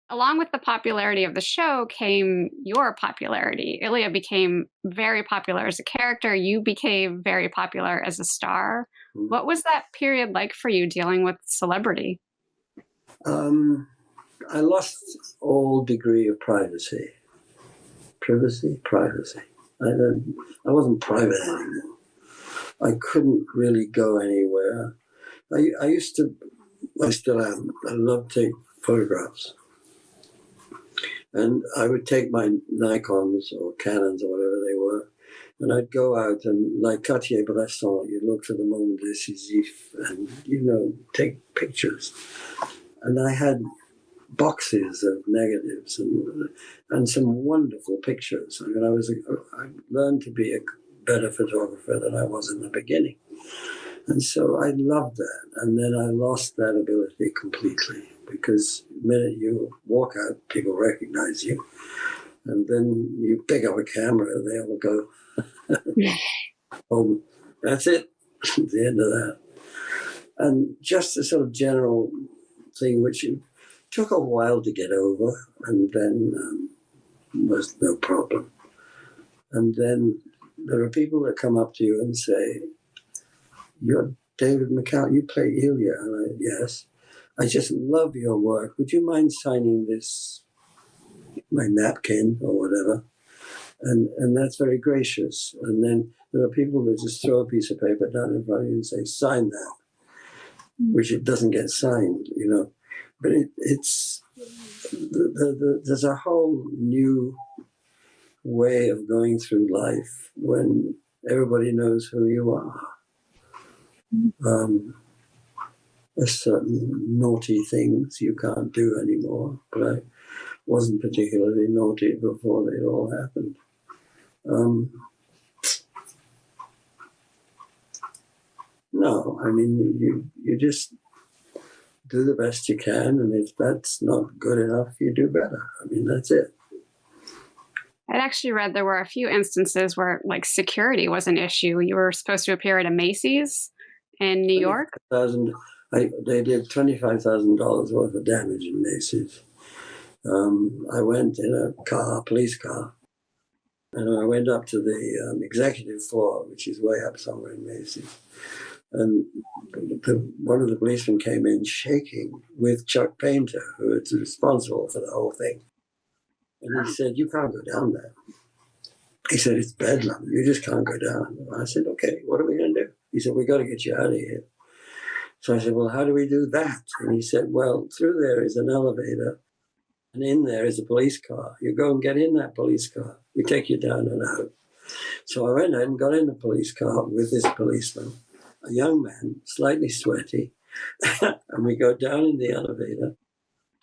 Along with the popularity of the show came your popularity. Ilya became very popular as a character. You became very popular as a star. Mm. What was that period like for you dealing with celebrity? Um, I lost all degree of privacy. Privacy. I don't. I wasn't private anymore. I couldn't really go anywhere. I used to. I still am. I love to take photographs, and I would take my Nikons or Canons or whatever they were, and I'd go out and like Cartier-Bresson, you look for the moment décisif, and take pictures. And I had boxes of negatives and some wonderful pictures. I mean, I learned to be a better photographer than I was in the beginning. And so I loved that. And then I lost that ability completely because the minute you walk out, people recognize you. And then you pick up a camera, they all go, oh, that's it. The end of that. And just a sort of general thing which took a while to get over, and then was no problem. And then there are people that come up to you and say, "You're David McCallum, you play Ilya." And yes, I just love your work. Would you mind signing this, my napkin or whatever? And that's very gracious. And then there are people that just throw a piece of paper down in front of you and say, "Sign that," which it doesn't get signed, But it's there's a whole new way of going through life when everybody knows who you are. There's certain naughty things you can't do anymore, but I wasn't particularly naughty before they all happened. No, I mean, you just do the best you can, and if that's not good enough, you do better. I mean, that's it. I'd actually read there were a few instances where like security was an issue. You were supposed to appear at a Macy's in New York. They did $25,000 worth of damage in Macy's. I went in a police car, and I went up to the executive floor, which is way up somewhere in Macy's. And one of the policemen came in shaking with Chuck Painter, who is responsible for the whole thing. And he said, "You can't go down there." He said, "It's bedlam. You just can't go down." And I said, "Okay, what are we going to do?" He said, "We got to get you out of here." So I said, "Well, how do we do that?" And he said, "Well, through there is an elevator, and in there is a police car. You go and get in that police car. We take you down and out." So I went in and got in the police car with this policeman, a young man, slightly sweaty, and we go down in the elevator.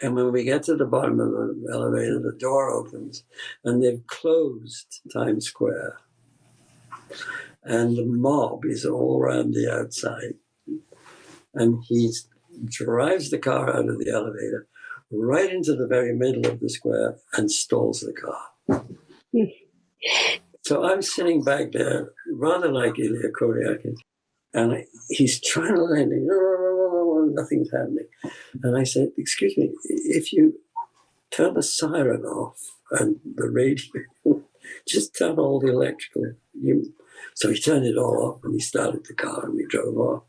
And when we get to the bottom of the elevator, the door opens, and they've closed Times Square. And the mob is all around the outside. And he drives the car out of the elevator right into the very middle of the square and stalls the car. So I'm sitting back there, rather like Ilya Kuryakin, and he's trying to land it. Nothing's happening. And I said, "Excuse me, if you turn the siren off and the radio, just turn all the electrical." So he turned it all off and he started the car and we drove off.